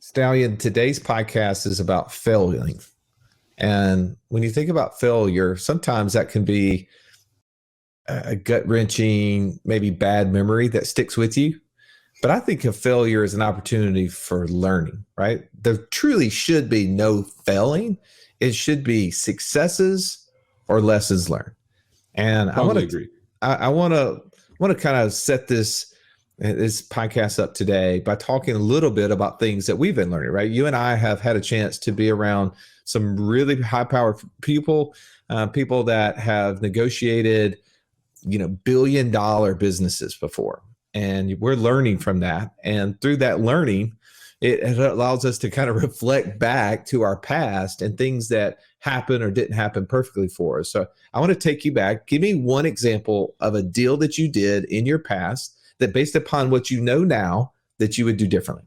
Stallion, today's podcast is about failing. And when you think about failure, sometimes that can be a gut wrenching, maybe bad memory that sticks with you. But I think of failure as an opportunity for learning, right? There truly should be no failing. It should be successes or lessons learned. And Totally agree. I want to kind of set this podcast up today by talking a little bit about things that we've been learning, right? You and I have had a chance to be around some really high powered people, people that have negotiated, $1 billion businesses before. And we're learning from that. And through that learning, it allows us to kind of reflect back to our past and things that happened or didn't happen perfectly for us. So I want to take you back. Give me one example of a deal that you did in your past that, based upon what you know now, that you would do differently.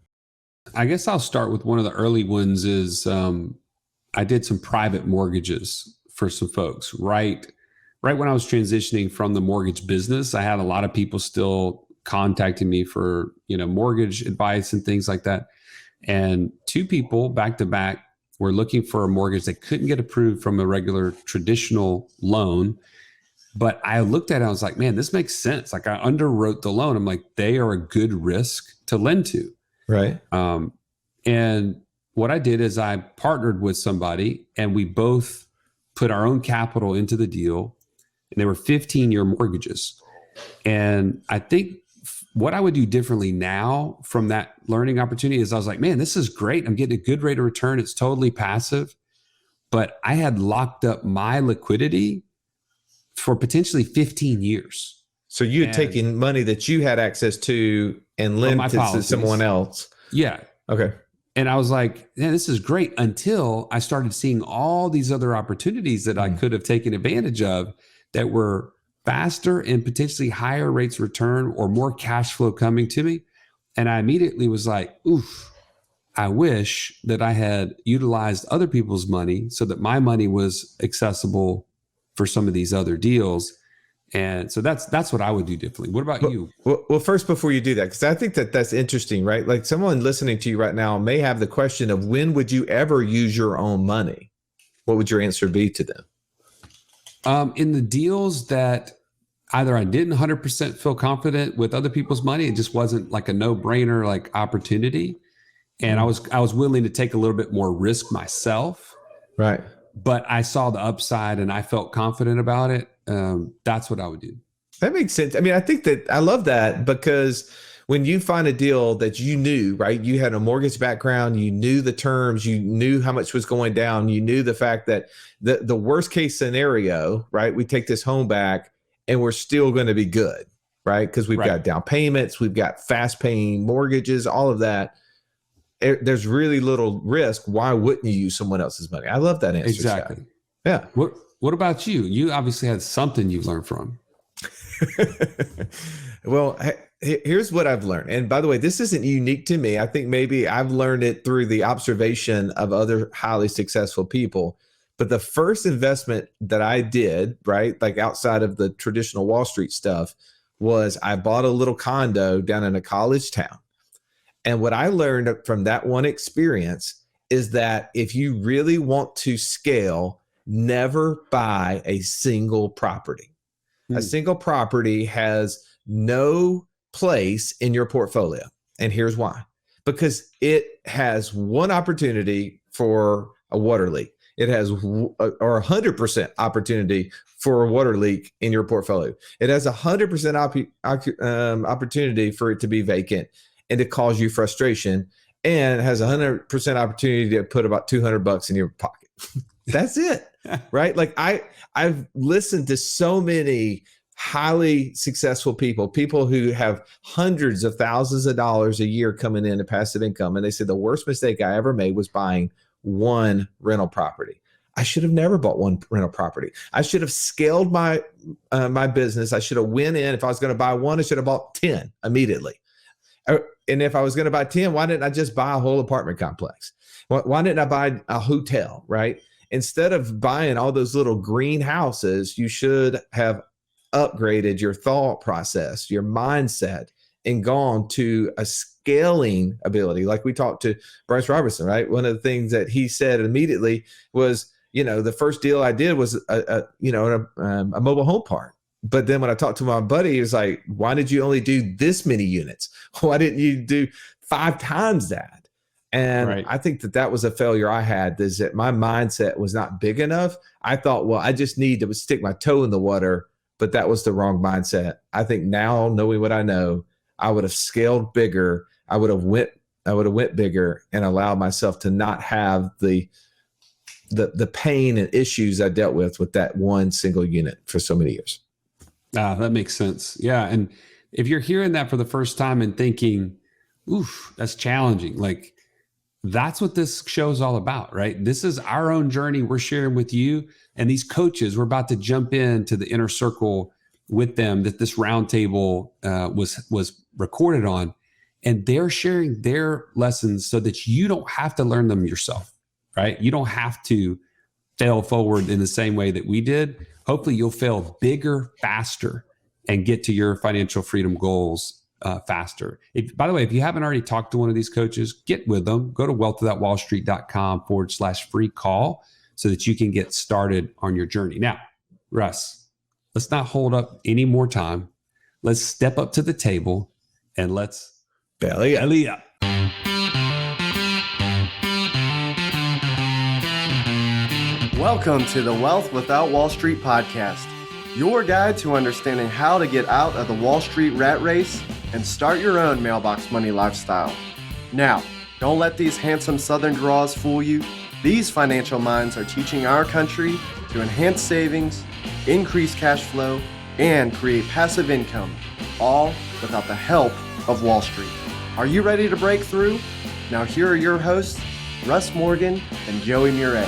I guess I'll start with one of the early ones is I did some private mortgages for some folks. Right when I was transitioning from the mortgage business, I had a lot of people still contacting me for, mortgage advice and things like that. And two people back to back were looking for a mortgage. They couldn't get approved from a regular traditional loan. But I looked at it, I was like, man, this makes sense. Like, I underwrote the loan. I'm like, they are a good risk to lend to. Right. And what I did is I partnered with somebody and we both put our own capital into the deal. And they were 15-year mortgages. And I think what I would do differently now from that learning opportunity is I was like, man, this is great. I'm getting a good rate of return. It's totally passive. But I had locked up my liquidity for potentially 15 years. So you had taken money that you had access to and lent it to someone else. Yeah. Okay. And I was like, man, this is great, until I started seeing all these other opportunities that I could have taken advantage of that were faster and potentially higher rates of return or more cash flow coming to me. And I immediately was like, oof, I wish that I had utilized other people's money so that my money was accessible for some of these other deals. And so that's what I would do differently. What about you? Well, first, before you do that, because I think that's interesting, right? Like, someone listening to you right now may have the question of, when would you ever use your own money? What would your answer be to them? In the deals that either I didn't 100% feel confident with other people's money, it just wasn't like a no-brainer like opportunity. And I was willing to take a little bit more risk myself. Right. But I saw the upside and I felt confident about it. That's what I would do. That makes sense. I mean, I think that I love that, because when you find a deal that you knew, right, you had a mortgage background, you knew the terms, you knew how much was going down, you knew the fact that the worst case scenario, right, we take this home back and we're still going to be good, right? Because we've got down payments, we've got fast paying mortgages, all of that. There's really little risk. Why wouldn't you use someone else's money? I love that answer. Exactly. Scott. Yeah. What about you? You obviously had something you've learned from. Well, here's what I've learned. And by the way, this isn't unique to me. I think maybe I've learned it through the observation of other highly successful people. But the first investment that I did, right, like outside of the traditional Wall Street stuff, was I bought a little condo down in a college town. And what I learned from that one experience is that if you really want to scale, never buy a single property. A single property has no place in your portfolio. And here's why. Because it has one opportunity for a water leak. It has or 100% opportunity for a water leak in your portfolio. It has 100% opportunity for it to be vacant and to cause you frustration, and has 100% opportunity to put about $200 in your pocket. That's it, right? Like, I've listened to so many highly successful people who have hundreds of thousands of dollars a year coming in passive income. And they said the worst mistake I ever made was buying one rental property. I should have never bought one rental property. I should have scaled my business. I should have went in. If I was going to buy one, I should have bought 10 immediately. And if I was going to buy 10, why didn't I just buy a whole apartment complex? Why didn't I buy a hotel, right? Instead of buying all those little greenhouses, you should have upgraded your thought process, your mindset, and gone to a scaling ability. Like we talked to Bryce Robertson, right? One of the things that he said immediately was, the first deal I did was a mobile home park. But then when I talked to my buddy, he was like, why did you only do this many units? Why didn't you do 5 times that? And right. I think that was a failure I had, is that my mindset was not big enough. I thought, well, I just need to stick my toe in the water, but that was the wrong mindset. I think now, knowing what I know, I would have scaled bigger. I would have went bigger and allowed myself to not have the pain and issues I dealt with that one single unit for so many years. That makes sense. Yeah. And if you're hearing that for the first time and thinking, oof, that's challenging. Like, that's what this show is all about, right? This is our own journey we're sharing with you. And these coaches, we're about to jump into the inner circle with them that this roundtable was recorded on. And they're sharing their lessons so that you don't have to learn them yourself, right? You don't have to fail forward in the same way that we did. Hopefully you'll fail bigger, faster, and get to your financial freedom goals faster. By the way, if you haven't already talked to one of these coaches, get with them. Go to wealthwithoutwallstreet.com/free call so that you can get started on your journey. Now, Russ, let's not hold up any more time. Let's step up to the table and let's belly up. Welcome to the Wealth Without Wall Street podcast, your guide to understanding how to get out of the Wall Street rat race and start your own mailbox money lifestyle. Now, don't let these handsome Southern draws fool you. These financial minds are teaching our country to enhance savings, increase cash flow, and create passive income, all without the help of Wall Street. Are you ready to break through? Now here are your hosts, Russ Morgan and Joey Murray.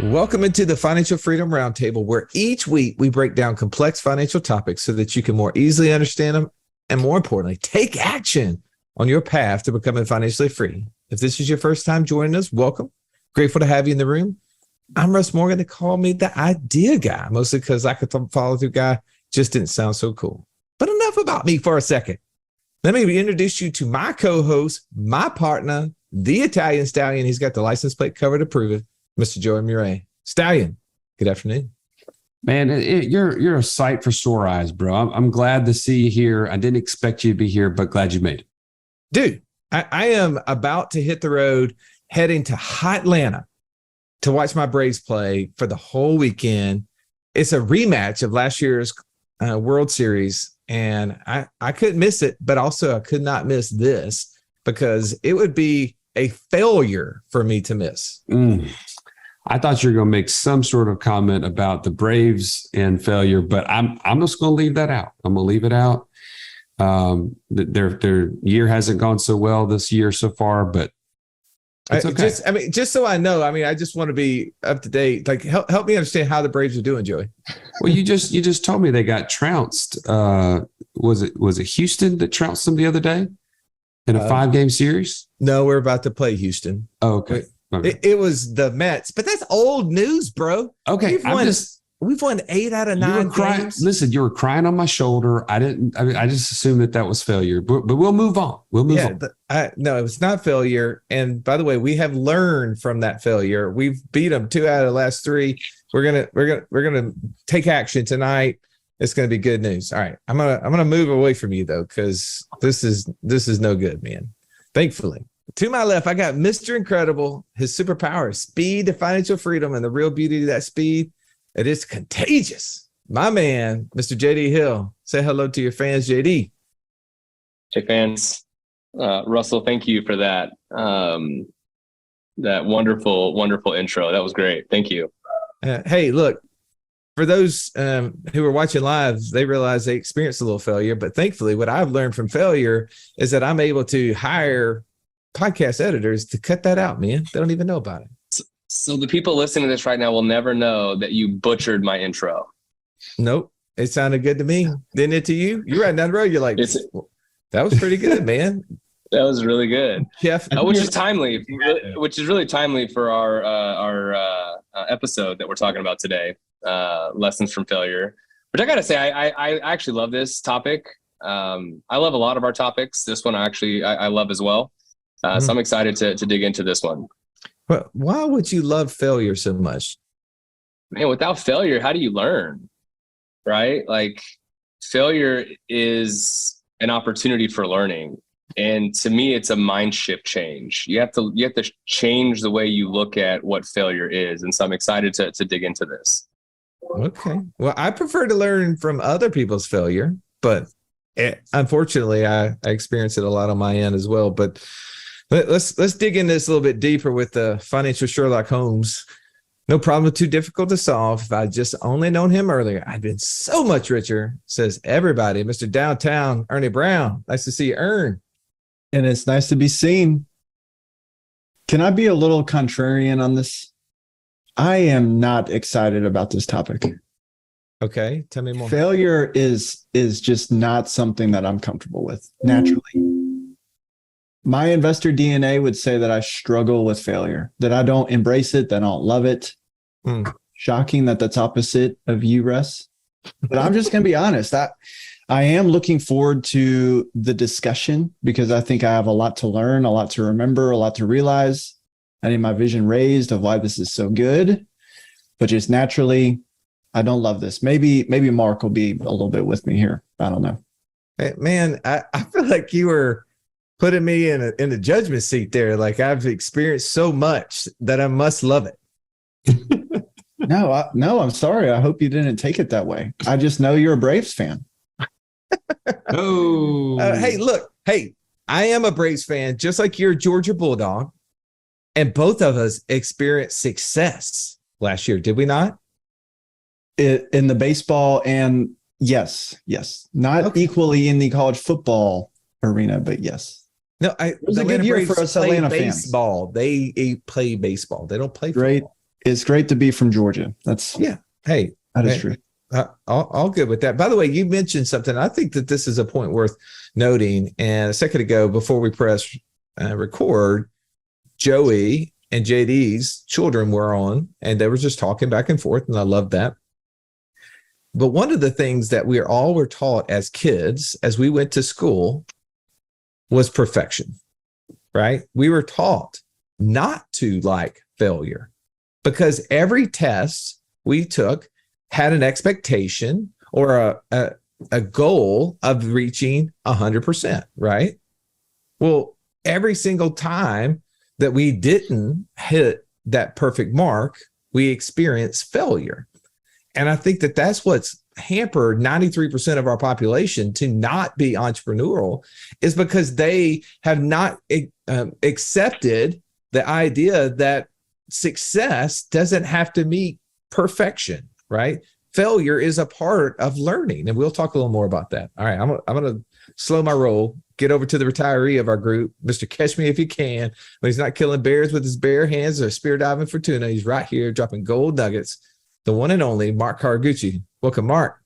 Welcome into the Financial Freedom Roundtable, where each week we break down complex financial topics so that you can more easily understand them and, more importantly, take action on your path to becoming financially free. If this is your first time joining us, welcome. Grateful to have you in the room. I'm Russ Morgan. They call me the idea guy, mostly because I could follow through guy just didn't sound so cool. But enough about me for a second. Let me introduce you to my co-host, my partner, the Italian Stallion. He's got the license plate cover to prove it. Mr. Joey Murray. Stallion, good afternoon. Man, you're a sight for sore eyes, bro. I'm glad to see you here. I didn't expect you to be here, but glad you made it. Dude, I am about to hit the road heading to hot Atlanta to watch my Braves play for the whole weekend. It's a rematch of last year's World Series, and I couldn't miss it, but also I could not miss this because it would be a failure for me to miss. I thought you were going to make some sort of comment about the Braves and failure, but I'm just going to leave that out. I'm going to leave it out. Their year hasn't gone so well this year so far, but it's okay. Just so I know, I just want to be up to date. Like, help me understand how the Braves are doing, Joey. Well, you just told me they got trounced. Was it Houston that trounced them the other day in a 5-game series? No, we're about to play Houston. Oh, okay. It was the Mets, but that's old news, bro. Okay, we've won 8 out of 9 games. Listen, you were crying on my shoulder. I just assumed that was failure, but we'll move on. We'll move on. No, it was not failure. And by the way, we have learned from that failure. We've beat them 2 out of the last 3. We're gonna take action tonight. It's gonna be good news. All right, I'm gonna move away from you though, because this is no good, man. Thankfully. To my left, I got Mr. Incredible. His superpower, speed to financial freedom, and the real beauty of that speed, it is contagious. My man, Mr. JD Hill. Say hello to your fans, JD. Hey, fans. Russell, thank you for that. That wonderful, wonderful intro. That was great. Thank you. Hey, look, for those who are watching live, they realize they experienced a little failure. But thankfully, what I've learned from failure is that I'm able to hire podcast editors to cut that out, man. They don't even know about it. So the people listening to this right now will never know that you butchered my intro. Nope. It sounded good to me. Didn't it to you? You're right down the road. You're like, that was pretty good, man. That was really good. Jeff, which is timely, which is really timely for our episode that we're talking about today, lessons from failure, which I got to say, I actually love this topic. I love a lot of our topics. This one I love as well. So I'm excited to dig into this one. But why would you love failure so much? Man, without failure, how do you learn? Right? Like, failure is an opportunity for learning. And to me, it's a mind shift change. You have to change the way you look at what failure is. And so I'm excited to dig into this. Okay. Well, I prefer to learn from other people's failure, but unfortunately, I experience it a lot on my end as well. But let's dig into this a little bit deeper with the financial Sherlock Holmes. No problem too difficult to solve. If I just only known him earlier, I'd been so much richer, says everybody. Mr. Downtown, Ernie Brown. Nice to see you, Ern. And it's nice to be seen. Can I be a little contrarian on this? I am not excited about this topic. Okay, tell me more. Failure is just not something that I'm comfortable with naturally. My investor DNA would say that I struggle with failure, that I don't embrace it, that I don't love it. Shocking that that's opposite of you, Russ. But I'm just going to be honest. I am looking forward to the discussion because I think I have a lot to learn, a lot to remember, a lot to realize. I need my vision raised of why this is so good. But just naturally, I don't love this. Maybe Mark will be a little bit with me here. I don't know. Hey, man, I feel like you were putting me in a judgment seat there. Like I've experienced so much that I must love it. No, I'm sorry. I hope you didn't take it that way. I just know you're a Braves fan. Hey, I am a Braves fan, just like you're a Georgia Bulldog. And both of us experienced success last year, did we not? In the baseball and yes. Not equally in the college football arena, but yes. No, it was a good year for us Atlanta fans. Baseball. They play baseball. They don't play great. Football. It's great to be from Georgia. Hey, that is true. All good with that. By the way, you mentioned something. I think that this is a point worth noting. And a second ago, before we press record, Joey and JD's children were on, and they were just talking back and forth, and I love that. But one of the things that we all were taught as kids, as we went to school, was perfection, right? We were taught not to like failure because every test we took had an expectation or a goal of reaching 100%, right? Well, every single time that we didn't hit that perfect mark, we experienced failure. And I think that that's what's hampered 93% of our population to not be entrepreneurial is because they have not accepted the idea that success doesn't have to meet perfection, right? Failure is a part of learning. And we'll talk a little more about that. All right, I'm going to slow my roll, get over to the retiree of our group, Mr. Catch Me If You Can. When he's not killing bears with his bare hands or spear diving for tuna, he's right here dropping gold nuggets. The one and only Mark Caragucci. Welcome, Mark.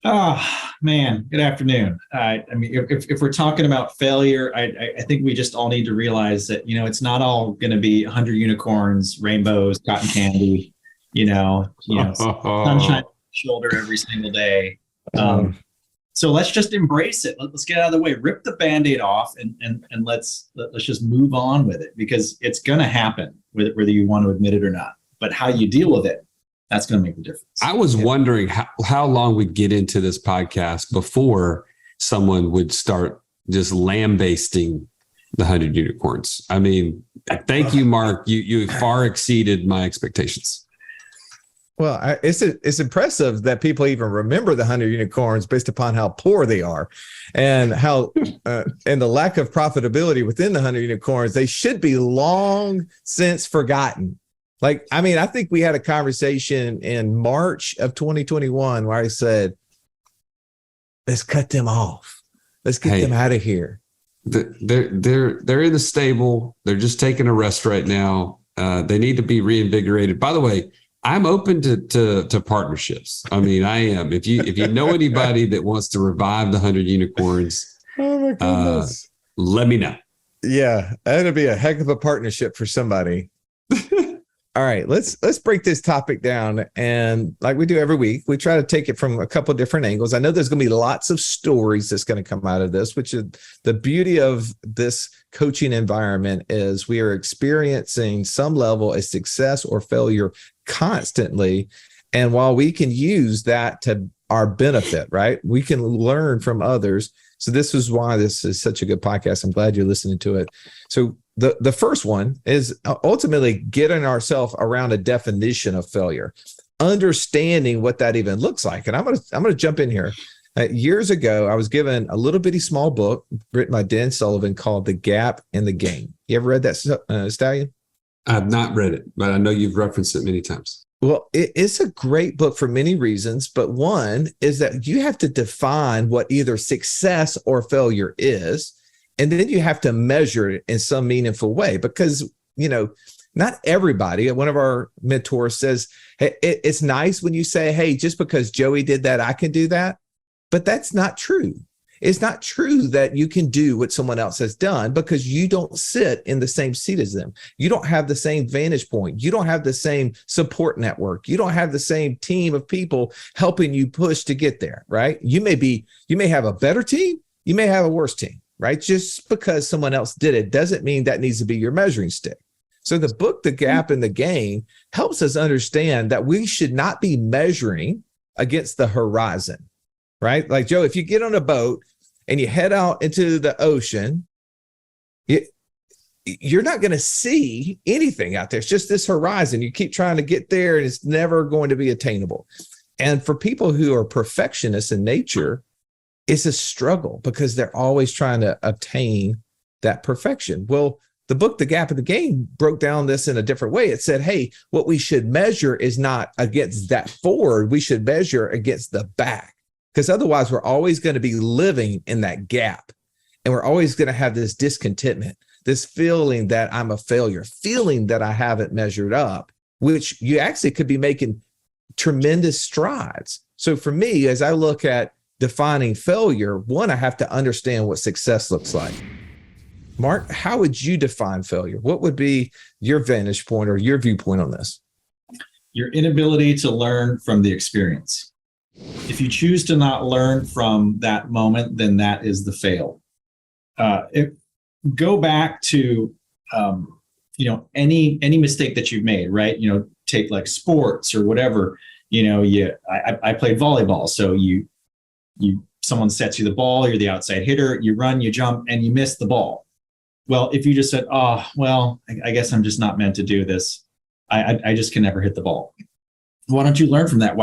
Oh, man. Good afternoon. I mean, if we're talking about failure, I think we just all need to realize that, it's not all going to be 100 unicorns, rainbows, cotton candy, sunshine on the shoulder every single day. So let's just embrace it. Let's get out of the way, rip the Band-Aid off and let's just move on with it because it's going to happen whether you want to admit it or not. But how you deal with it, that's going to make the difference. I was wondering how long we'd get into this podcast before someone would start just lambasting the 100 unicorns. I mean, thank you, Mark. You far exceeded my expectations. Well, it's impressive that people even remember the 100 unicorns based upon how poor they are and how and the lack of profitability within the 100 unicorns. They should be long since forgotten. Like, I mean, I think we had a conversation in March of 2021 where I said, let's cut them off. Let's get them out of here. They're in the stable. They're just taking a rest right now. They need to be reinvigorated. By the way, I'm open to partnerships. I mean, I am. If you know anybody that wants to revive the 100 unicorns, oh my goodness, let me know. Yeah, that'd be a heck of a partnership for somebody. All right, let's break this topic down, and like we do every week, we try to take it from a couple different angles. I know there's going to be lots of stories that's going to come out of this, which is the beauty of this coaching environment is we are experiencing some level of success or failure constantly, and while we can use that to our benefit, right? We can learn from others. So this is why this is such a good podcast. I'm glad you're listening to it. So the first one is ultimately getting ourselves around a definition of failure, understanding what that even looks like. And I'm gonna jump in here. Years ago, I was given a little bitty small book written by Dan Sullivan called "The Gap in the Game." You ever read that, Stallion? I've not read it, but I know you've referenced it many times. Well, it's a great book for many reasons, but one is that you have to define what either success or failure is, and then you have to measure it in some meaningful way because, not everybody. One of our mentors says, hey, it's nice when you say, hey, just because Joey did that, I can do that. But that's not true. It's not true that you can do what someone else has done because you don't sit in the same seat as them. You don't have the same vantage point. You don't have the same support network. You don't have the same team of people helping you push to get there, right? You may have a better team. You may have a worse team, right? Just because someone else did it doesn't mean that needs to be your measuring stick. So the book, The Gap in the Game, helps us understand that we should not be measuring against the horizon, right? Like, Joe, if you get on a boat and you head out into the ocean, you're not going to see anything out there. It's just this horizon. You keep trying to get there and it's never going to be attainable. And for people who are perfectionists in nature, it's a struggle because they're always trying to obtain that perfection. Well, the book, The Gap in the Game, broke down this in a different way. It said, hey, what we should measure is not against that forward. We should measure against the back. Because otherwise, we're always going to be living in that gap. And we're always going to have this discontentment, this feeling that I'm a failure, feeling that I haven't measured up, which you actually could be making tremendous strides. So for me, as I look at defining failure, one, I have to understand what success looks like. Mark, how would you define failure? What would be your vantage point or your viewpoint on this? Your inability to learn from the experience. If you choose to not learn from that moment, then that is the fail. Go back to any mistake that you've made, right? Take like sports or whatever. I played volleyball, so someone sets you the ball, you're the outside hitter, you run, you jump, and you miss the ball. Well, if you just said, oh, well, I guess I'm just not meant to do this. I just can never hit the ball. Why don't you learn from that?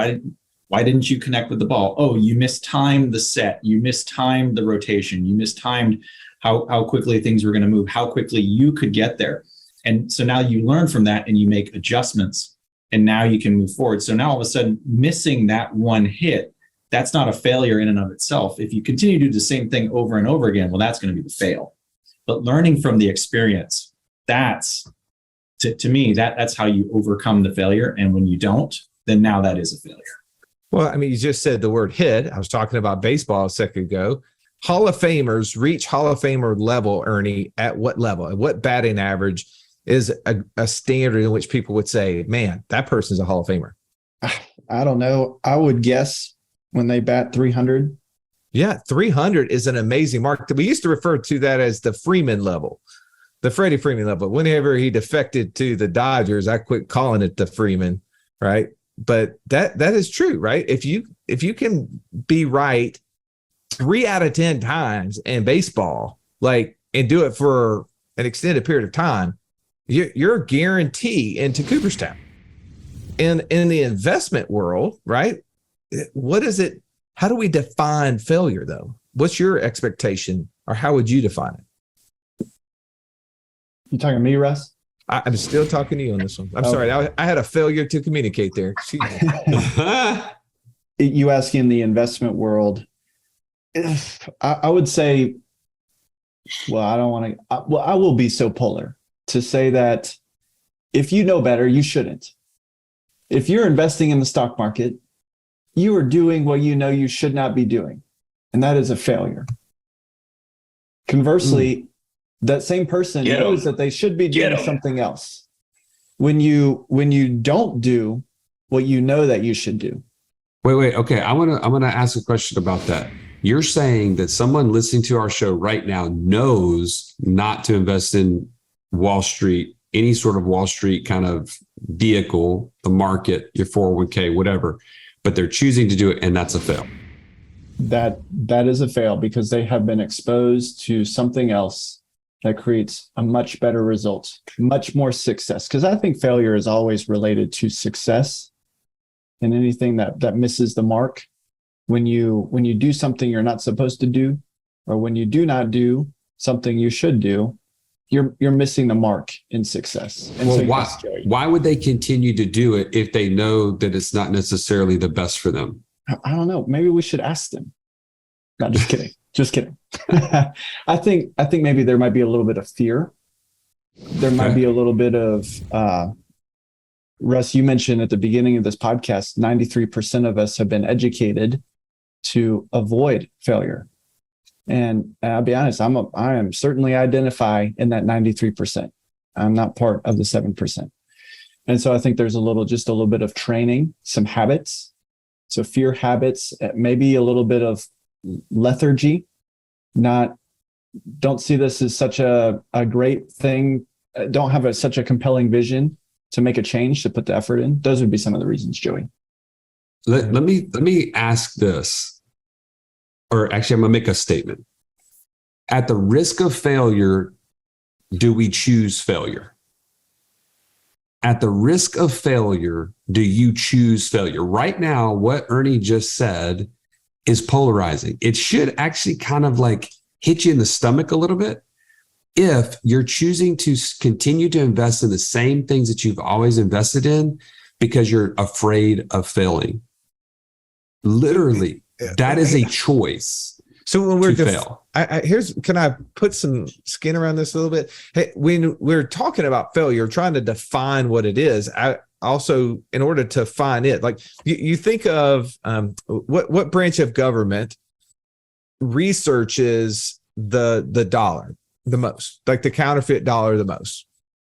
Why didn't you connect with the ball? Oh, you mistimed the set. You mistimed the rotation. You mistimed how quickly things were going to move, how quickly you could get there. And so now you learn from that and you make adjustments and now you can move forward. So now all of a sudden missing that one hit, that's not a failure in and of itself. If you continue to do the same thing over and over again, well, that's going to be the fail. But learning from the experience, that's, to me, that's how you overcome the failure. And when you don't, then now that is a failure. Well, I mean, you just said the word hit. I was talking about baseball a second ago. Hall of Famers reach Hall of Famer level, Ernie, at what level? At what batting average is a standard in which people would say, man, that person's a Hall of Famer? I don't know. I would guess when they bat 300. Yeah, 300 is an amazing mark. We used to refer to that as the Freeman level, the Freddie Freeman level. Whenever he defected to the Dodgers, I quit calling it the Freeman, right? But that is true, right? If you can be right 3 out of 10 times in baseball, and do it for an extended period of time, you're a guarantee into Cooperstown. In the investment world, right? What is it? How do we define failure, though? What's your expectation, or how would you define it? You talking to me, Russ? I'm still talking to you on this one. I'm sorry. I had a failure to communicate there. You asking the investment world. I would say, well, I don't want to, I will be so polar to say that if you know better, you shouldn't. If you're investing in the stock market, you are doing what you know you should not be doing. And that is a failure. Conversely, that same person knows that they should be doing something else. when you don't do what you know that you should do. Wait. Okay. I'm gonna ask a question about that. You're saying that someone listening to our show right now knows not to invest in Wall Street, any sort of Wall Street kind of vehicle, the market, your 401k, whatever, but they're choosing to do it, and that's a fail. That is a fail because they have been exposed to something else that creates a much better result, much more success. Because I think failure is always related to success, and anything that misses the mark. When you do something you're not supposed to do, or when you do not do something you should do, you're missing the mark in success. And well, so why would they continue to do it if they know that it's not necessarily the best for them? I don't know. Maybe we should ask them. No, just kidding. Just kidding. I think maybe there might be a little bit of fear. There might be a little bit of Russ, you mentioned at the beginning of this podcast, 93% of us have been educated to avoid failure. And I'll be honest, I am certainly identify in that 93%. I'm not part of the 7%. And so I think there's just a little bit of training, some habits. So fear habits, maybe a little bit of lethargy. Don't see this as such a great thing. Don't have such a compelling vision to make a change, to put the effort in. Those would be some of the reasons, Joey. Let me ask this. Or actually, I'm going to make a statement. At the risk of failure, do we choose failure? At the risk of failure, do you choose failure? Right now, what Ernie just said is polarizing. It should actually kind of like hit you in the stomach a little bit. If you're choosing to continue to invest in the same things that you've always invested in because you're afraid of failing. Literally. That is a choice. So when we're fail. Can I put some skin around this a little bit? Hey, when we're talking about failure, trying to define what it is, I also, in order to define it, like you think of what branch of government researches the dollar the most, like the counterfeit dollar the most?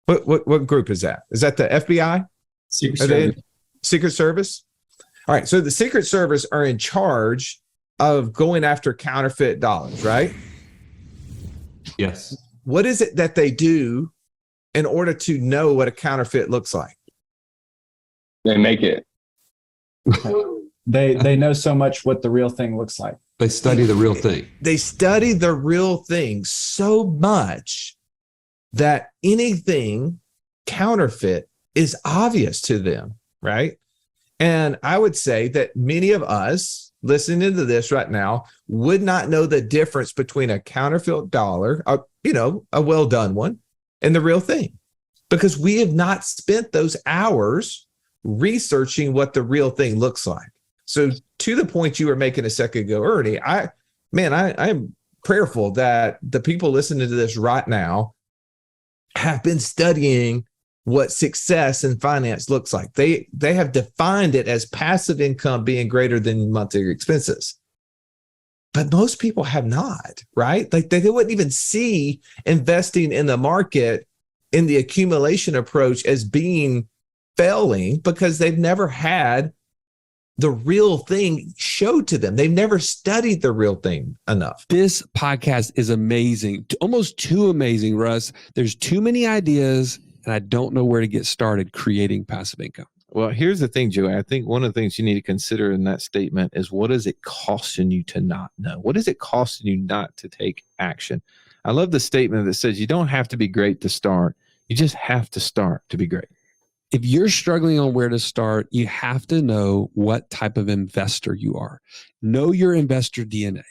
What group is that? Is that the FBI? Secret Service. Secret Service? All right. So the Secret Service are in charge of going after counterfeit dollars, right? Yes. What is it that they do in order to know what a counterfeit looks like? They make it. They know so much what the real thing looks like. They study the real thing. They study the real thing so much that anything counterfeit is obvious to them, right? And I would say that many of us listening to this right now would not know the difference between a counterfeit dollar, a well-done one, and the real thing, because we have not spent those hours researching what the real thing looks like. So to the point you were making a second ago, Ernie, I'm prayerful that the people listening to this right now have been studying what success in finance looks like. They have defined it as passive income being greater than monthly expenses. But most people have not, right? Like they wouldn't even see investing in the market in the accumulation approach as being failing because they've never had the real thing showed to them. They've never studied the real thing enough. This podcast is amazing, almost too amazing, Russ. There's too many ideas, and I don't know where to get started creating passive income. Well, here's the thing, Joey. I think one of the things you need to consider in that statement is, what is it costing you to not know? What is it costing you not to take action? I love the statement that says you don't have to be great to start. You just have to start to be great. If you're struggling on where to start, you have to know what type of investor you are. Know your investor DNA.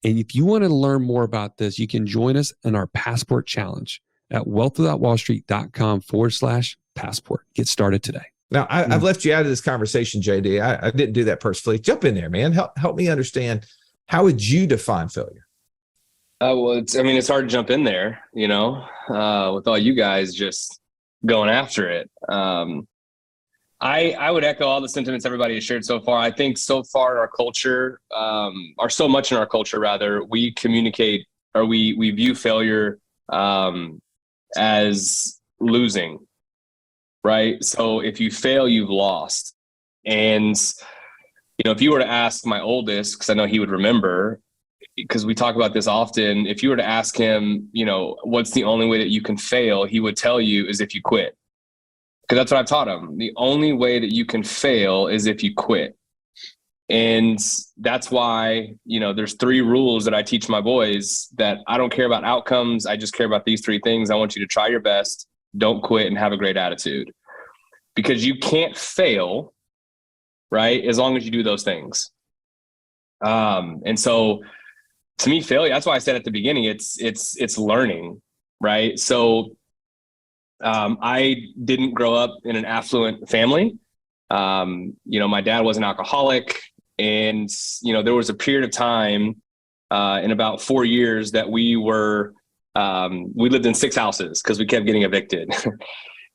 And if you want to learn more about this, you can join us in our Passport Challenge at wealthwithoutwallstreet.com/passport. Get started today. Now, I've left you out of this conversation, JD. I didn't do that purposefully. Jump in there, man. Help me understand. How would you define failure? Well, it's hard to jump in there, with all you guys just going after it. I would echo all the sentiments everybody has shared so far. I think so far in our culture, or so much in our culture, rather, we communicate or we view failure as losing. right? So if you fail, you've lost. And, if you were to ask my oldest, because I know he would remember, because we talk about this often, if you were to ask him, what's the only way that you can fail, he would tell you is if you quit. Because that's what I've taught him. The only way that you can fail is if you quit. And that's why, there's 3 rules that I teach my boys, that I don't care about outcomes. I just care about these 3 things. I want you to try your best, don't quit, and have a great attitude. Because you can't fail, right, as long as you do those things. And so to me, failure, that's why I said at the beginning, it's learning, right? So I didn't grow up in an affluent family. My dad was an alcoholic, and, there was a period of time in about 4 years that we lived in 6 houses because we kept getting evicted.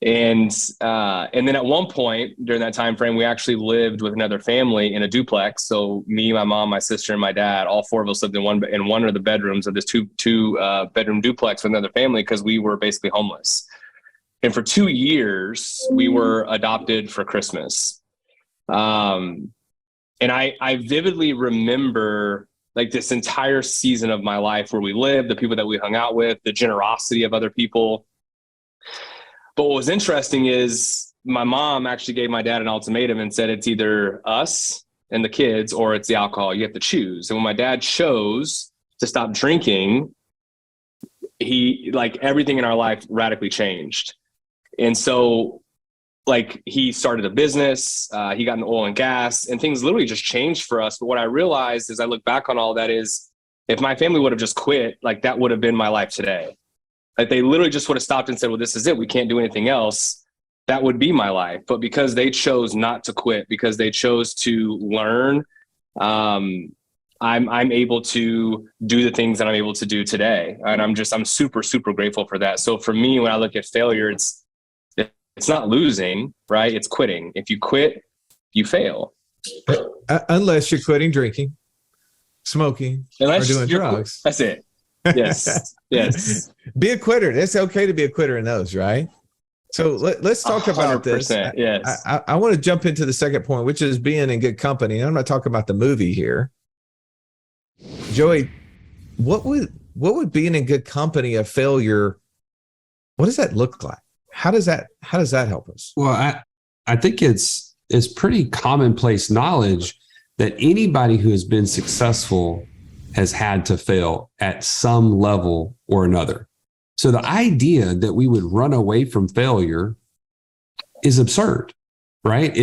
And then at one point during that time frame, we actually lived with another family in a duplex. So me, my mom, my sister, and my dad, all 4 of us lived in one of the bedrooms of this two bedroom duplex with another family, because we were basically homeless. And for 2 years, we were adopted for Christmas. And I vividly remember like this entire season of my life where we lived, the people that we hung out with, the generosity of other people. But what was interesting is my mom actually gave my dad an ultimatum and said, it's either us and the kids or it's the alcohol. You have to choose. And when my dad chose to stop drinking, everything in our life radically changed. And so he started a business, he got into oil and gas, and things literally just changed for us. But what I realized as I look back on all that is, if my family would have just quit, that would have been my life today. They literally just would have stopped and said, well, this is it, we can't do anything else. That would be my life. But because they chose not to quit, because they chose to learn, I'm able to do the things that I'm able to do today. And I'm super, super grateful for that. So for me, when I look at failure, it's not losing, right? It's quitting. If you quit, you fail. Unless you're quitting drinking, smoking, or doing drugs. That's it. Yes. Yes. Be a quitter. It's okay to be a quitter in those, right? So let's talk about this. Yes. I want to jump into the second point, which is being in good company. And I'm not talking about the movie here. Joey, what would being in good company a failure? What does that look like? How does that help us? Well, I think it's pretty commonplace knowledge that anybody who has been successful has had to fail at some level or another. So the idea that we would run away from failure is absurd, right?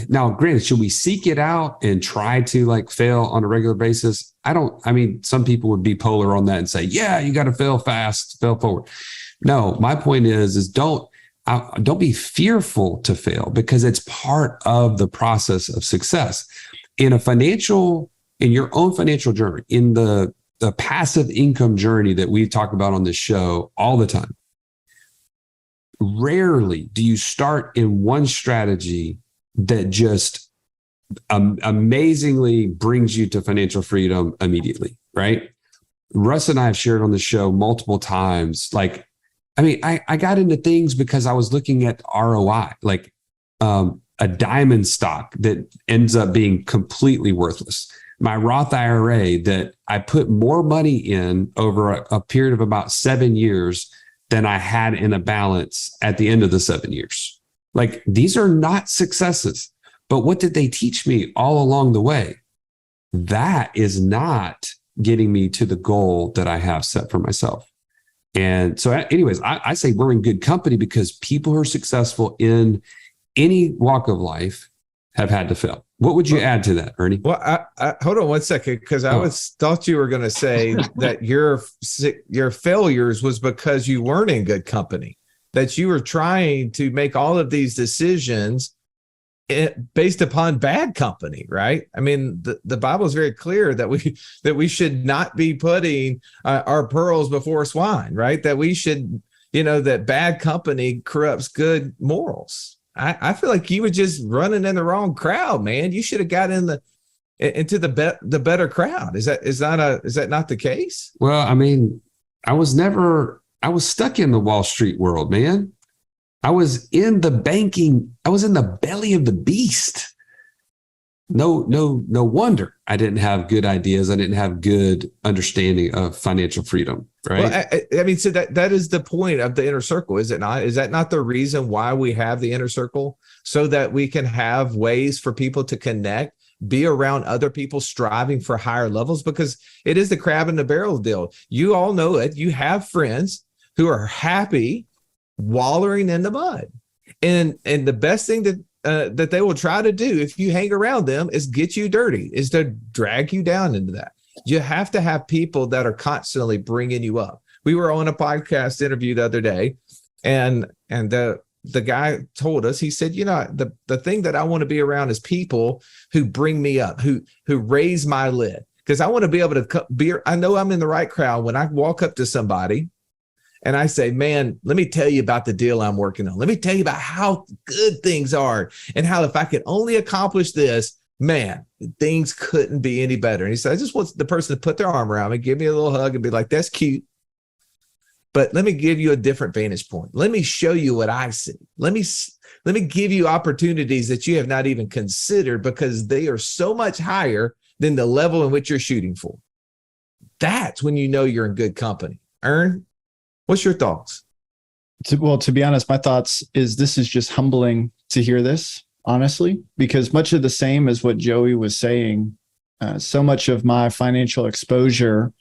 Now, granted, should we seek it out and try to fail on a regular basis? Some people would be polar on that and say, yeah, you got to fail fast, fail forward. No, my point is don't be fearful to fail, because it's part of the process of success. In your own financial journey, in the passive income journey that we talk about on this show all the time, rarely do you start in one strategy that just amazingly brings you to financial freedom immediately, right? Russ and I have shared on the show multiple times. I got into things because I was looking at ROI, a diamond stock that ends up being completely worthless. My Roth IRA that I put more money in over a period of about 7 years than I had in a balance at the end of the 7 years. These are not successes, but what did they teach me all along the way? That is not getting me to the goal that I have set for myself. And so anyways, I say we're in good company because people who are successful in any walk of life have had to fail. What would you add to that, Ernie? Well, I hold on one second, because I thought you were going to say that your failures was because you weren't in good company, that you were trying to make all of these decisions based upon bad company, right? I mean, the Bible is very clear that we should not be putting our pearls before swine, right? That we should, that bad company corrupts good morals. I feel like you were just running in the wrong crowd, man. You should have got into the better crowd. Is that not the case? Well, I was stuck in the Wall Street world, man. I was in the banking. I was in the belly of the beast. No wonder I didn't have good ideas. I didn't have good understanding of financial freedom. Right. Well, I mean, so that is the point of the inner circle, is it not? Is that not the reason why we have the inner circle? So that we can have ways for people to connect, be around other people striving for higher levels, because it is the crab in the barrel deal. You all know it. You have friends who are happy wallowing in the mud. And the best thing that they will try to do if you hang around them is get you dirty, is to drag you down into that. You have to have people that are constantly bringing you up. We were on a podcast interview the other day, and the guy told us, he said, the thing that I want to be around is people who bring me up, who raise my lid, because I want to be able to I know I'm in the right crowd when I walk up to somebody and I say, man, let me tell you about the deal I'm working on. Let me tell you about how good things are and how if I could only accomplish this, man, things couldn't be any better. And he said, I just want the person to put their arm around me, give me a little hug and be like, that's cute. But let me give you a different vantage point. Let me show you what I see. Let me give you opportunities that you have not even considered, because they are so much higher than the level in which you're shooting for. That's when you know you're in good company. Ern, what's your thoughts? To be honest, my thoughts is this is just humbling to hear this, honestly, because much of the same as what Joey was saying, so much of my financial exposure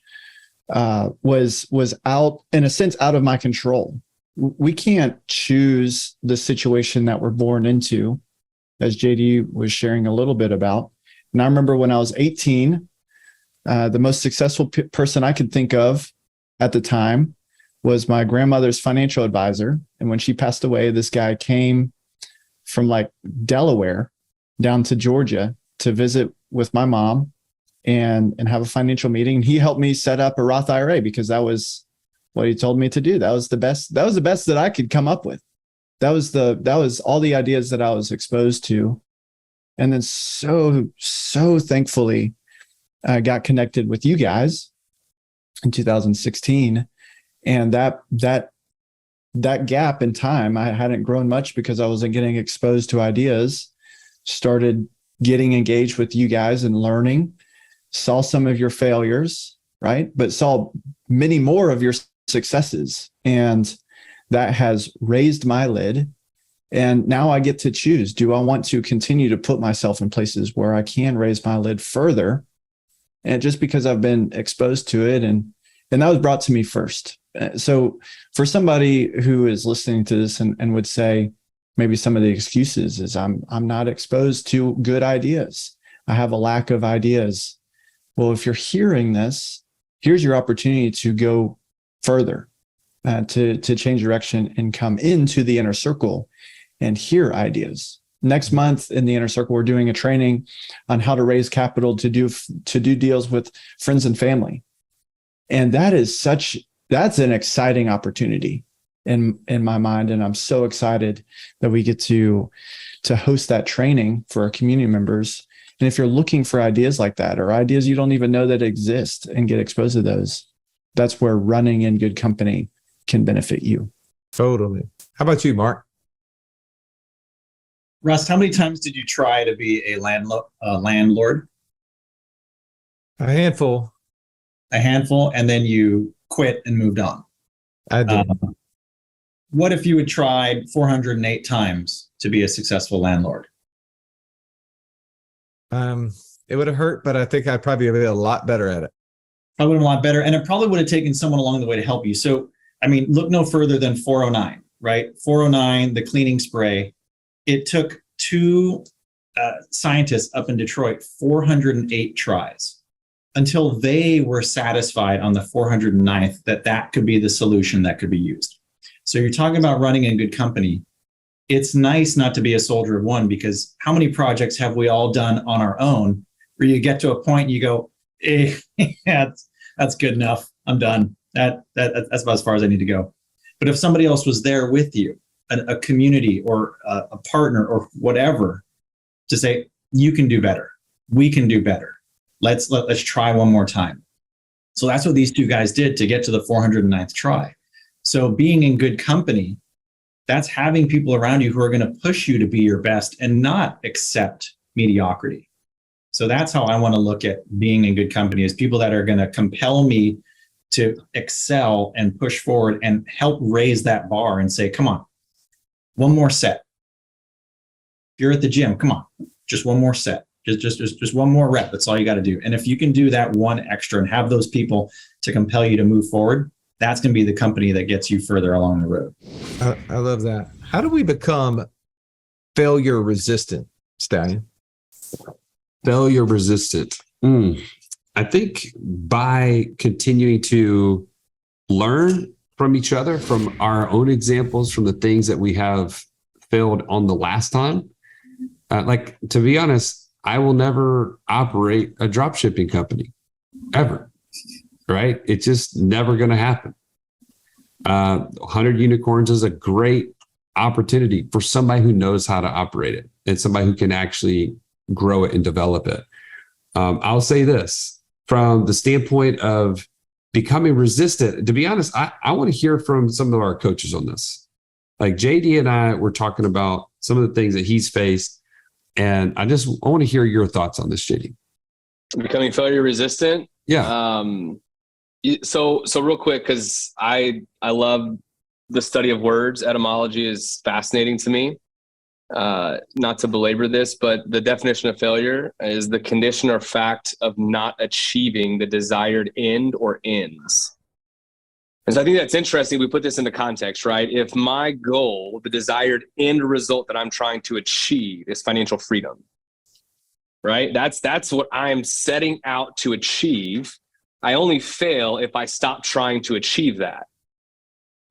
was out, in a sense, out of my control. We can't choose the situation that we're born into, as JD was sharing a little bit about. And I remember when I was 18, the most successful person I could think of at the time was my grandmother's financial advisor. And when she passed away, this guy came from like Delaware down to Georgia to visit with my mom and have a financial meeting. And he helped me set up a Roth IRA because that was what he told me to do. That was the best that I could come up with. That was all the ideas that I was exposed to. And then so thankfully, I got connected with you guys in 2016. And that gap in time, I hadn't grown much because I wasn't getting exposed to ideas, started getting engaged with you guys and learning, saw some of your failures, right? But saw many more of your successes. And that has raised my lid. And now I get to choose. Do I want to continue to put myself in places where I can raise my lid further? And just because I've been exposed to it, and that was brought to me first. So for somebody who is listening to this and would say, maybe some of the excuses is I'm not exposed to good ideas. I have a lack of ideas. Well, if you're hearing this, here's your opportunity to go further, to change direction and come into the inner circle and hear ideas. Next month in the inner circle, we're doing a training on how to raise capital to do deals with friends and family. And that's an exciting opportunity in my mind. And I'm so excited that we get to host that training for our community members. And if you're looking for ideas like that, or ideas you don't even know that exist, and get exposed to those, that's where running in good company can benefit you. Totally. How about you, Mark? Russ, how many times did you try to be a landlord? A handful. A handful, and then you quit and moved on. I did. What if you had tried 408 times to be a successful landlord? It would have hurt, but I think I'd probably be a lot better at it. Probably a lot better. And it probably would have taken someone along the way to help you. So, I mean, look no further than 409, right? 409, the cleaning spray. It took two scientists up in Detroit 408 tries until they were satisfied on the 409th that could be the solution that could be used. So you're talking about running in good company. It's nice not to be a soldier of one, because how many projects have we all done on our own where you get to a point and you go, that's good enough. I'm done. That's about as far as I need to go. But if somebody else was there with you, a community or a partner or whatever, to say, you can do better. We can do better. Let's try one more time. So that's what these two guys did to get to the 409th try. So being in good company, That's having people around you who are going to push you to be your best and not accept mediocrity. So that's how I want to look at being in good company, is people that are going to compel me to excel and push forward and help raise that bar and say, come on, one more set. If you're at the gym, come on, just one more set. Just one more rep. That's all you got to do. And if you can do that one extra and have those people to compel you to move forward, that's going to be the company that gets you further along the road. I love that. How do we become failure resistant, Stallion? Failure resistant. I think by continuing to learn from each other, from our own examples, from the things that we have failed on the last time. Like, to be honest, I will never operate a drop shipping company ever, right? It's just never going to happen. 100 Unicorns is a great opportunity for somebody who knows how to operate it and somebody who can actually grow it and develop it. I'll say this from the standpoint of becoming resistant. To be honest, I want to hear from some of our coaches on this. Like JD and I were talking about some of the things that he's faced. And I want to hear your thoughts on this, JD. Becoming failure resistant. Yeah. So real quick, because I love the study of words. Etymology is fascinating to me. Not to belabor this, but the definition of failure is the condition or fact of not achieving the desired end or ends. And so I think that's interesting. We put this into context, right? If my goal, the desired end result that I'm trying to achieve is financial freedom, right? That's what I'm setting out to achieve. I only fail if I stop trying to achieve that,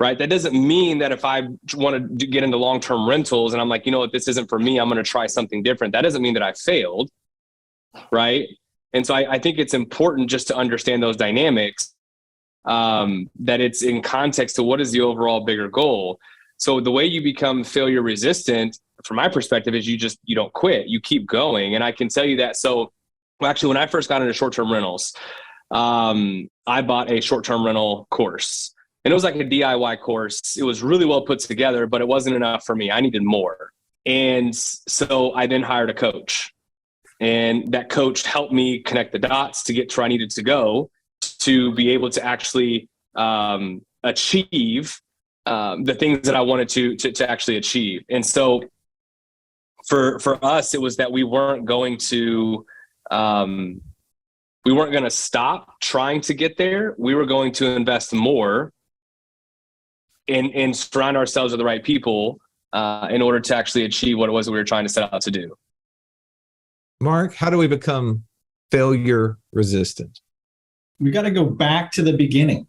right? That doesn't mean that if I want to get into long-term rentals and I'm like, you know what, this isn't for me, I'm going to try something different. That doesn't mean that I failed, right? And so I think it's important just to understand those dynamics. That it's in context to what is the overall bigger goal. So the way you become failure resistant, from my perspective, is you don't quit, you keep going. And I can tell you that. So actually, when I first got into short-term rentals, I bought a short-term rental course, and it was like a DIY course. It was really well put together, but it wasn't enough for me. I needed more. And so I then hired a coach, and that coach helped me connect the dots to get to where I needed to go, to be able to actually achieve the things that I wanted to actually achieve. And so for us, it was that we weren't going to stop trying to get there. We were going to invest more and surround ourselves with the right people in order to actually achieve what it was that we were trying to set out to do. Mark, how do we become failure resistant? We got to go back to the beginning.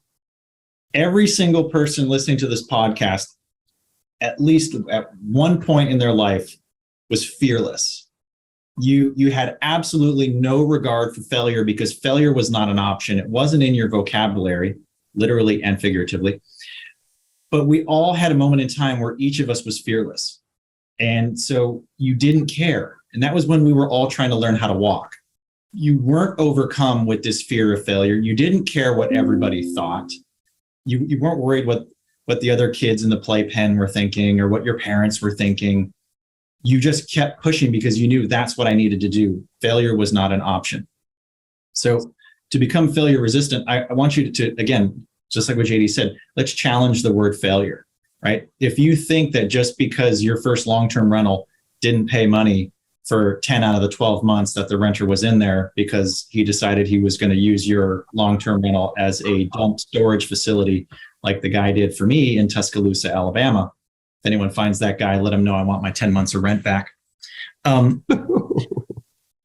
Every single person listening to this podcast, at least at one point in their life, was fearless. You had absolutely no regard for failure because failure was not an option. It wasn't in your vocabulary, literally and figuratively. But we all had a moment in time where each of us was fearless. And so you didn't care. And that was when we were all trying to learn how to walk. You weren't overcome with this fear of failure. You didn't care what everybody thought. You weren't worried what the other kids in the playpen were thinking or what your parents were thinking. You just kept pushing because you knew that's what I needed to do. Failure was not an option. So to become failure resistant, I want you to, again, just like what JD said, let's challenge the word failure, right? If you think that just because your first long-term rental didn't pay money for 10 out of the 12 months that the renter was in there because he decided he was going to use your long-term rental as a dump storage facility like the guy did for me in Tuscaloosa, Alabama. If anyone finds that guy, let him know I want my 10 months of rent back.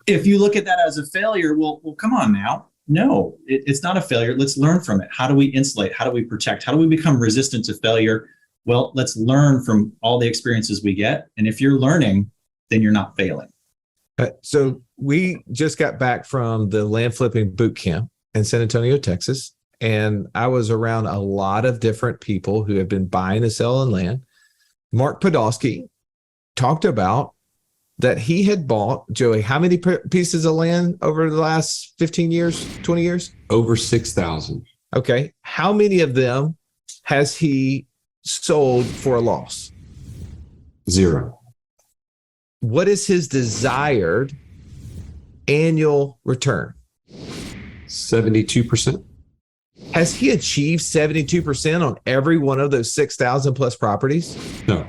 If you look at that as a failure, well, come on now. No, it's not a failure. Let's learn from it. How do we insulate? How do we protect? How do we become resistant to failure? Well, let's learn from all the experiences we get. And if you're learning, then you're not failing. So we just got back from the land flipping boot camp in San Antonio, Texas. And I was around a lot of different people who have been buying and selling land. Mark Podolsky talked about that he had bought, Joey, how many pieces of land over the last 15 years, 20 years? Over 6,000. Okay. How many of them has he sold for a loss? 0. What is his desired annual return? 72%. Has he achieved 72% on every one of those 6,000 plus properties? No.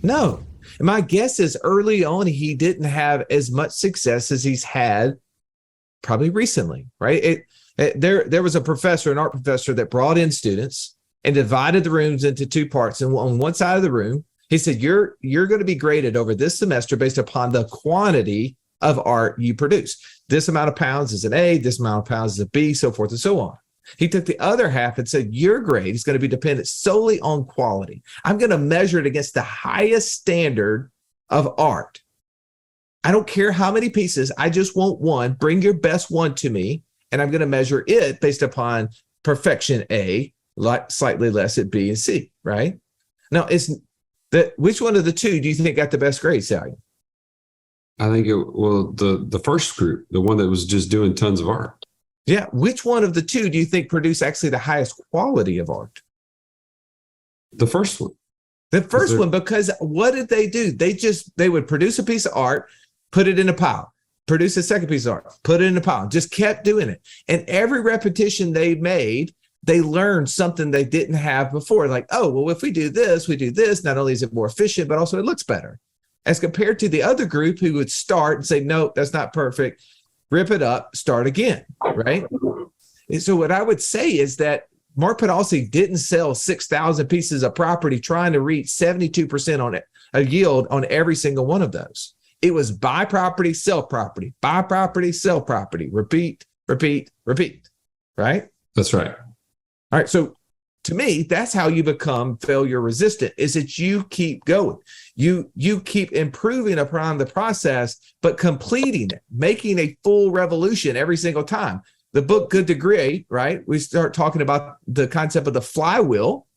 No. And my guess is early on, he didn't have as much success as he's had probably recently, right? There was a professor, an art professor, that brought in students and divided the rooms into 2 parts. And on one side of the room, he said, you're going to be graded over this semester based upon the quantity of art you produce. This amount of pounds is an A, this amount of pounds is a B, so forth and so on. He took the other half and said, your grade is going to be dependent solely on quality. I'm going to measure it against the highest standard of art. I don't care how many pieces. I just want one. Bring your best one to me, and I'm going to measure it based upon perfection A, like slightly less at B and C, right? Now, which one of the two do you think got the best grade, Sally? I think the first group, the one that was just doing tons of art. Yeah. Which one of the two do you think produced actually the highest quality of art? The first one. The first one, because what did they do? They would produce a piece of art, put it in a pile, produce a second piece of art, put it in a pile, just kept doing it. And every repetition they made, they learned something they didn't have before. Like, oh, well, if we do this, not only is it more efficient, but also it looks better. As compared to the other group who would start and say, no, that's not perfect, rip it up, start again, right? And so what I would say is that Mark Podolsky didn't sell 6,000 pieces of property trying to reach 72% on it, a yield on every single one of those. It was buy property, sell property, buy property, sell property, repeat, repeat, repeat, right? That's right. All right. So to me, that's how you become failure resistant, is that you keep going. You keep improving upon the process, but completing it, making a full revolution every single time. The book Good to Great, right? We start talking about the concept of the flywheel.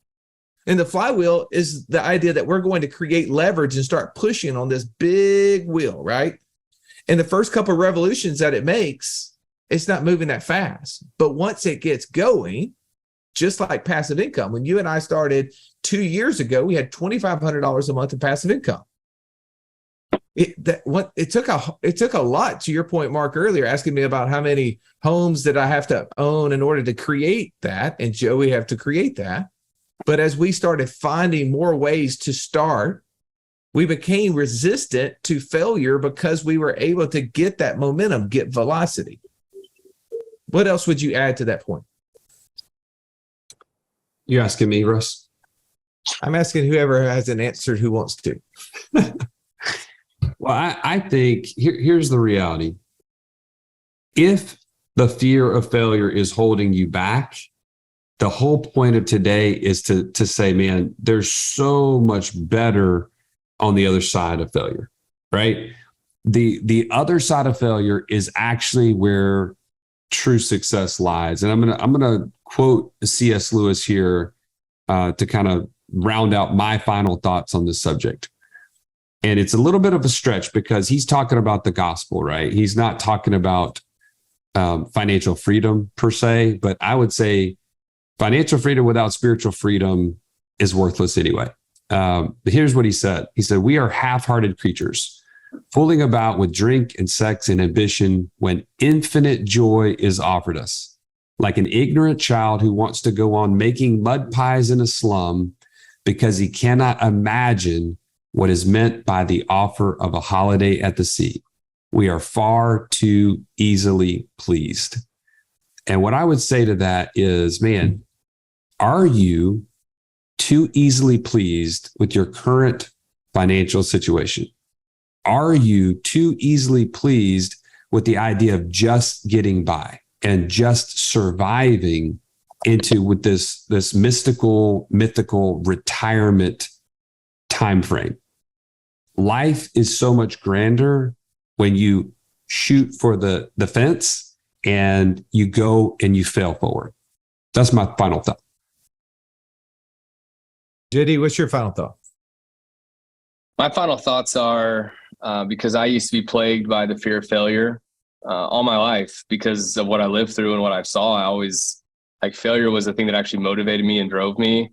And the flywheel is the idea that we're going to create leverage and start pushing on this big wheel, right? And the first couple of revolutions that it makes, it's not moving that fast. But once it gets going, just like passive income, when you and I started 2 years ago, we had $2,500 a month in passive income. It took a lot, to your point, Mark, earlier, asking me about how many homes that I have to own in order to create that. And Joey have to create that. But as we started finding more ways to start, we became resistant to failure because we were able to get that momentum, get velocity. What else would you add to that point? You asking me, Russ? I'm asking whoever hasn't answered who wants to. Well, I think here's the reality. If the fear of failure is holding you back, the whole point of today is to say, man, there's so much better on the other side of failure, right? The other side of failure is actually where true success lies. And I'm gonna quote C.S. Lewis here to kind of round out my final thoughts on this subject. And it's a little bit of a stretch because he's talking about the gospel, right? He's not talking about financial freedom per se, but I would say financial freedom without spiritual freedom is worthless anyway. But here's what he said. He said, we are half-hearted creatures, fooling about with drink and sex and ambition when infinite joy is offered us. Like an ignorant child who wants to go on making mud pies in a slum because he cannot imagine what is meant by the offer of a holiday at the sea. We are far too easily pleased. And what I would say to that is, man, are you too easily pleased with your current financial situation? Are you too easily pleased with the idea of just getting by and just surviving into with this mythical retirement time frame? Life is so much grander when you shoot for the fence and you go and you fail forward. That's my final thought. JD, what's your final thought? My final thoughts are, because I used to be plagued by the fear of failure all my life because of what I lived through and what I saw. I always, failure was the thing that actually motivated me and drove me.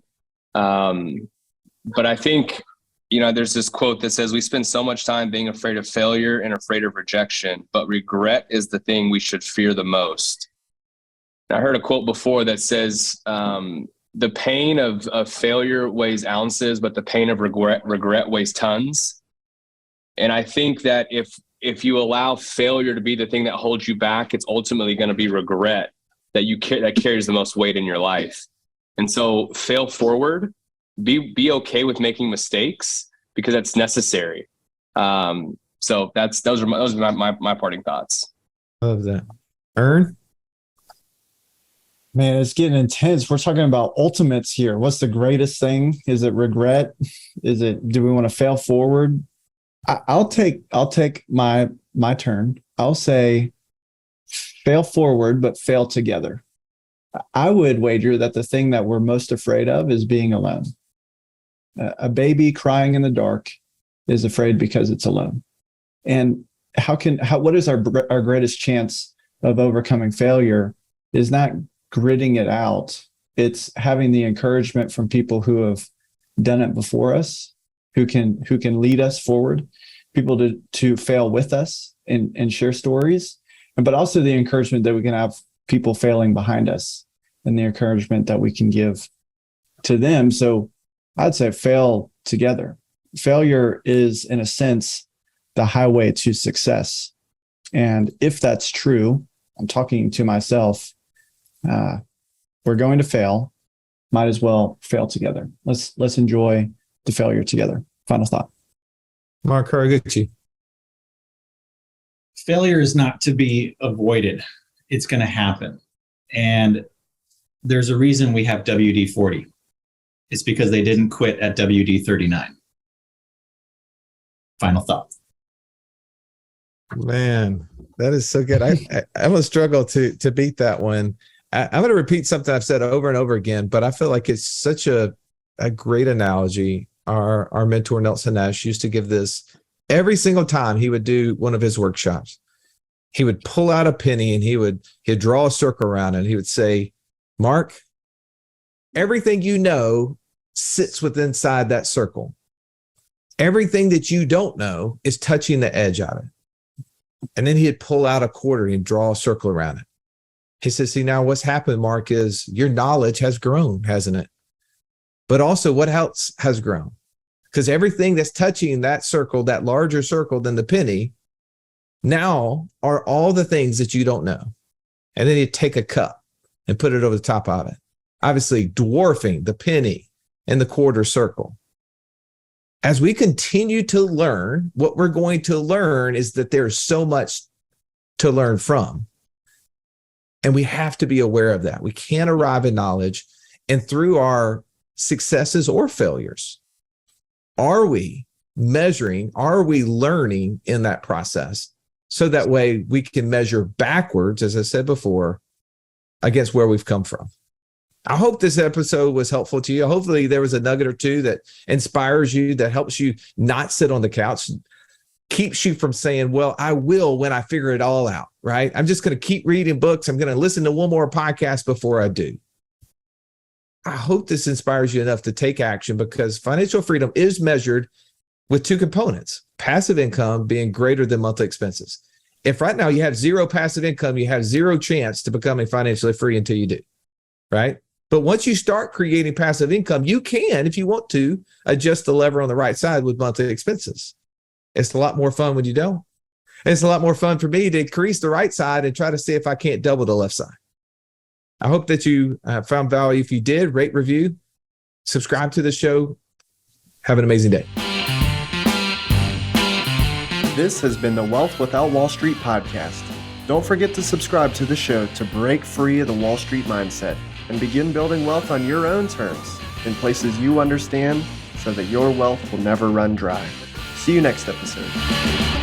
But I think there's this quote that says, we spend so much time being afraid of failure and afraid of rejection, but regret is the thing we should fear the most. I heard a quote before that says, the pain of failure weighs ounces, but the pain of regret weighs tons. And I think that if you allow failure to be the thing that holds you back, it's ultimately going to be regret that carries the most weight in your life. And so fail forward, be okay with making mistakes because that's necessary. So those are my parting thoughts. Love that. Ern? Man, it's getting intense. We're talking about ultimates here. What's the greatest thing? Is it regret? Do we want to fail forward? I'll take my turn. I'll say fail forward, but fail together. I would wager that the thing that we're most afraid of is being alone. A baby crying in the dark is afraid because it's alone. And what is our greatest chance of overcoming failure is not gritting it out. It's having the encouragement from people who have done it before us, who can lead us forward, people to fail with us and share stories, but also the encouragement that we can have people failing behind us and the encouragement that we can give to them. So I'd say fail together. Failure is, in a sense, the highway to success. And if that's true, I'm talking to myself, we're going to fail. Might as well fail together. Let's enjoy the failure together. Final thought. Mark Haraguchi. Failure is not to be avoided. It's going to happen. And there's a reason we have WD-40. It's because they didn't quit at WD-39. Final thought. Man, that is so good. I'm going to struggle to beat that one. I'm going to repeat something I've said over and over again, but I feel like it's such a great analogy. Our mentor, Nelson Nash, used to give this every single time he would do one of his workshops. He would pull out a penny and he'd draw a circle around it. And he would say, Mark, everything you know sits within inside that circle. Everything that you don't know is touching the edge of it. And then he'd pull out a quarter and draw a circle around it. He says, see, now what's happened, Mark, is your knowledge has grown, hasn't it? But also what else has grown? Because everything that's touching that circle, that larger circle than the penny, now are all the things that you don't know. And then you take a cup and put it over the top of it, obviously dwarfing the penny and the quarter circle. As we continue to learn, what we're going to learn is that there's so much to learn from. And we have to be aware of that. We can't arrive at knowledge. And through our successes or failures, are we measuring, are we learning in that process? So that way we can measure backwards, as I said before, against where we've come from. I hope this episode was helpful to you. Hopefully there was a nugget or two that inspires you, that helps you not sit on the couch, keeps you from saying, well, I will when I figure it all out, right? I'm just going to keep reading books. I'm going to listen to one more podcast before I do. I hope this inspires you enough to take action, because financial freedom is measured with two components: passive income being greater than monthly expenses. If right now you have zero passive income, you have zero chance to becoming financially free until you do, right? But once you start creating passive income, you can, if you want to, adjust the lever on the right side with monthly expenses. It's a lot more fun when you don't. It's a lot more fun for me to increase the right side and try to see if I can't double the left side. I hope that you found value. If you did, rate, review, subscribe to the show. Have an amazing day. This has been the Wealth Without Wall Street podcast. Don't forget to subscribe to the show to break free of the Wall Street mindset and begin building wealth on your own terms in places you understand, so that your wealth will never run dry. See you next episode.